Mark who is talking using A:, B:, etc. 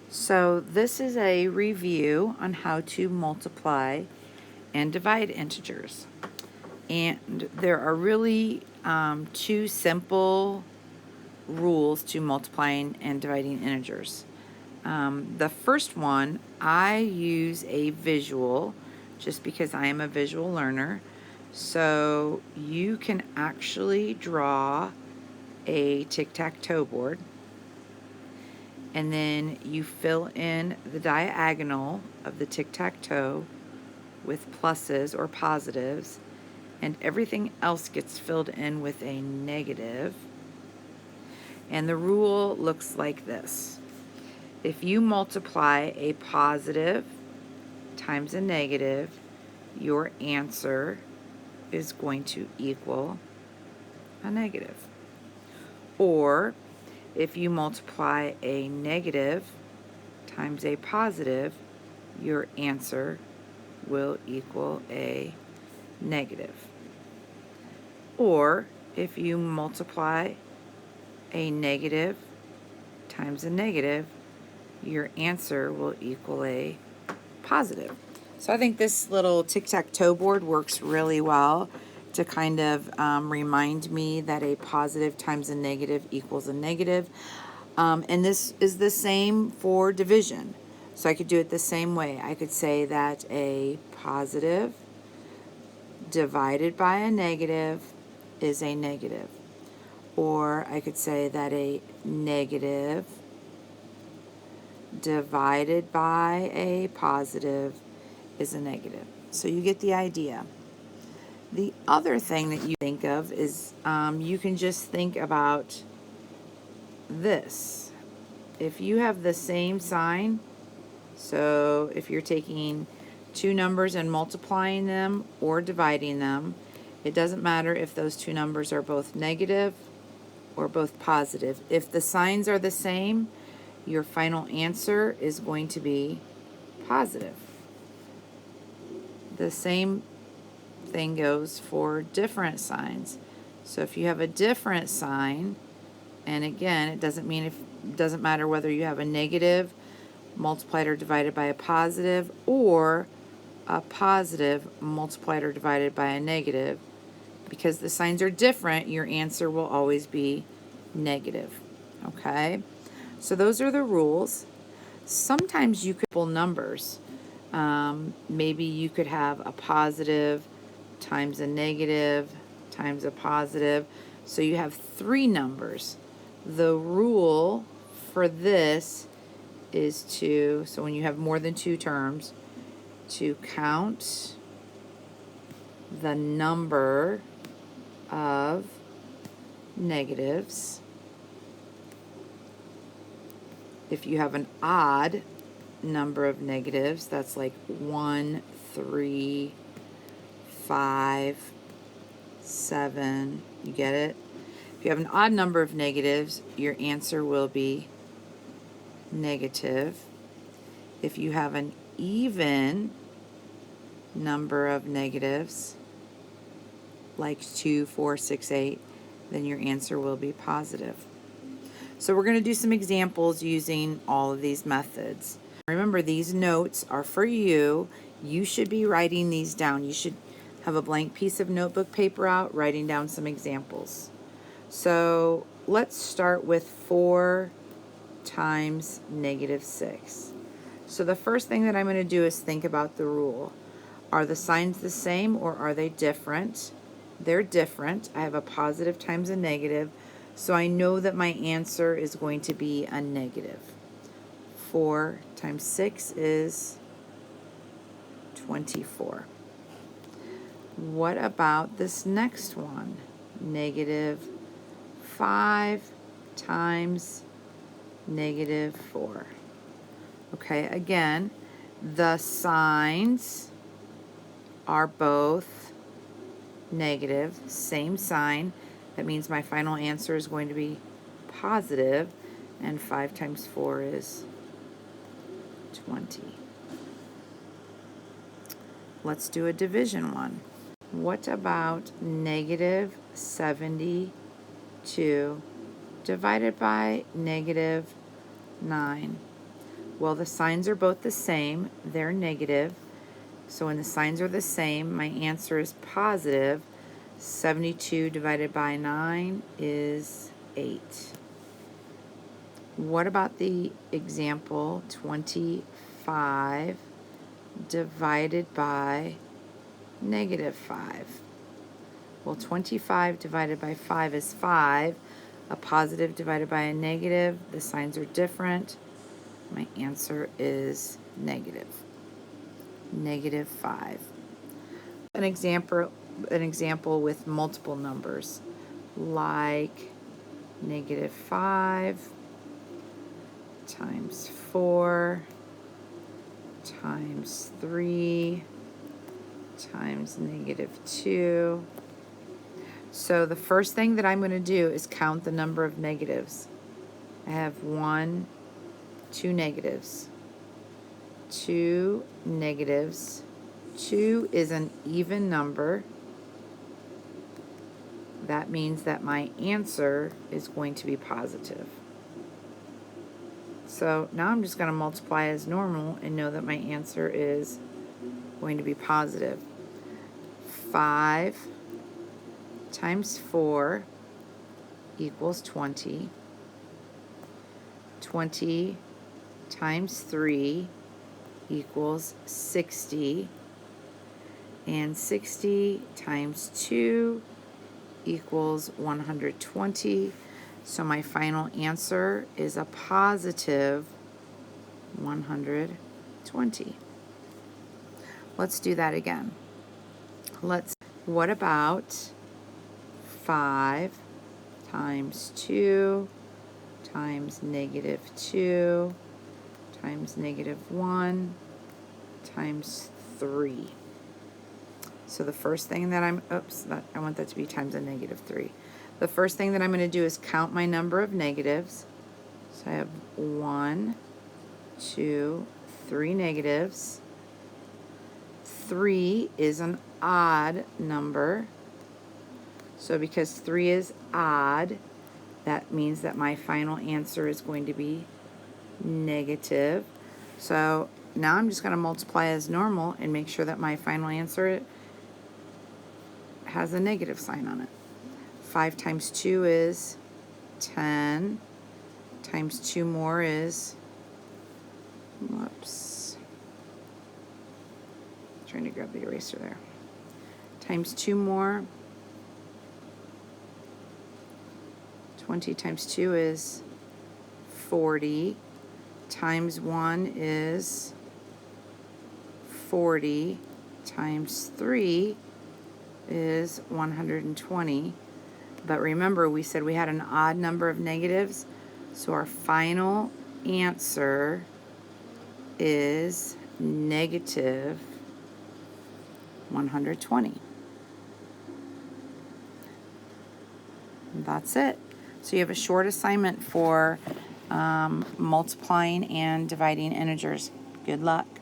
A: So this is a review on how to multiply and divide integers. And there are really two simple rules to multiplying and dividing integers. The first one, I use a visual just because I am a visual learner. So you can actually draw a tic-tac-toe board, and then you fill in the diagonal of the tic-tac-toe with pluses or positives, and everything else gets filled in with a negative. And the rule looks like this. If you multiply a positive times a negative, your answer is going to equal a negative. Or if you multiply a negative times a positive, your answer will equal a negative. Or if you multiply a negative times a negative, your answer will equal a positive. So I think this little tic-tac-toe board works really well to kind of remind me that a positive times a negative equals a negative. And this is the same for division. So I could do it the same way. I could say that a positive divided by a negative is a negative. Or I could say that a negative divided by a positive is a negative. So you get the idea. The other thing that you think of is you can just think about this. If you have the same sign, so if you're taking two numbers and multiplying them or dividing them, it doesn't matter if those two numbers are both negative or both positive. If the signs are the same, your final answer is going to be positive. The same thing goes for different signs. So if you have a different sign, and again, it doesn't matter whether you have a negative multiplied or divided by a positive or a positive multiplied or divided by a negative, because the signs are different, your answer will always be negative. Okay? So those are the rules. Sometimes you could pull numbers. Maybe you could have a positive times a negative times a positive. So you have three numbers. The rule for this is so when you have more than two terms, to count the number of negatives. If you have an odd number of negatives, that's like 1, 3, 5, 7, you get it? If you have an odd number of negatives, your answer will be negative. If you have an even number of negatives, like 2, 4, 6, 8, then your answer will be positive. So we're going to do some examples using all of these methods. Remember, these notes are for you. You should be writing these down. You should have a blank piece of notebook paper out, writing down some examples. So let's start with 4 times negative 6. So the first thing that I'm going to do is think about the rule. Are the signs the same or are they different? They're different. I have a positive times a negative, so I know that my answer is going to be a negative. 4 times 6 is 24. What about this next one? Negative 5 times negative 4. Okay, again, the signs are both negative, same sign. That means my final answer is going to be positive, and 5 times 4 is 20. Let's do a division one. What about negative 72 divided by negative 9? Well, the signs are both the same. They're negative. So when the signs are the same, my answer is positive. 72 divided by 9 is 8. What about the example 25 divided by negative 5? Well, 25 divided by 5 is 5. A positive divided by a negative, the signs are different. My answer is negative. Negative 5. An example with multiple numbers, like negative 5 times 4 times 3 times negative 2. So the first thing that I'm going to do is count the number of negatives. I have 1, 2 negatives, 2 negatives. 2 is an even number. That means that my answer is going to be positive. So now I'm just going to multiply as normal and know that my answer is going to be positive. 5 times 4 equals 20. 20 times 3 equals 60. And 60 times 2 equals 120. So my final answer is a positive 120. Let's do that again. What about 5 times 2 times negative 2 times negative 1 times 3? So the first thing that I want that to be times a negative 3. The first thing that I'm going to do is count my number of negatives. So I have 1, 2, 3 negatives. 3 is an odd number. So because 3 is odd, that means that my final answer is going to be negative. So now I'm just going to multiply as normal and make sure that my final answer has a negative sign on it. 5 times 2 is 10. Times 2 more is, trying to grab the eraser there. Times 2 more, 20 times 2 is 40. Times 1 is 40. Times 3 is 120. But remember, we said we had an odd number of negatives, so our final answer is negative 120. And that's it. So you have a short assignment for multiplying and dividing integers. Good luck.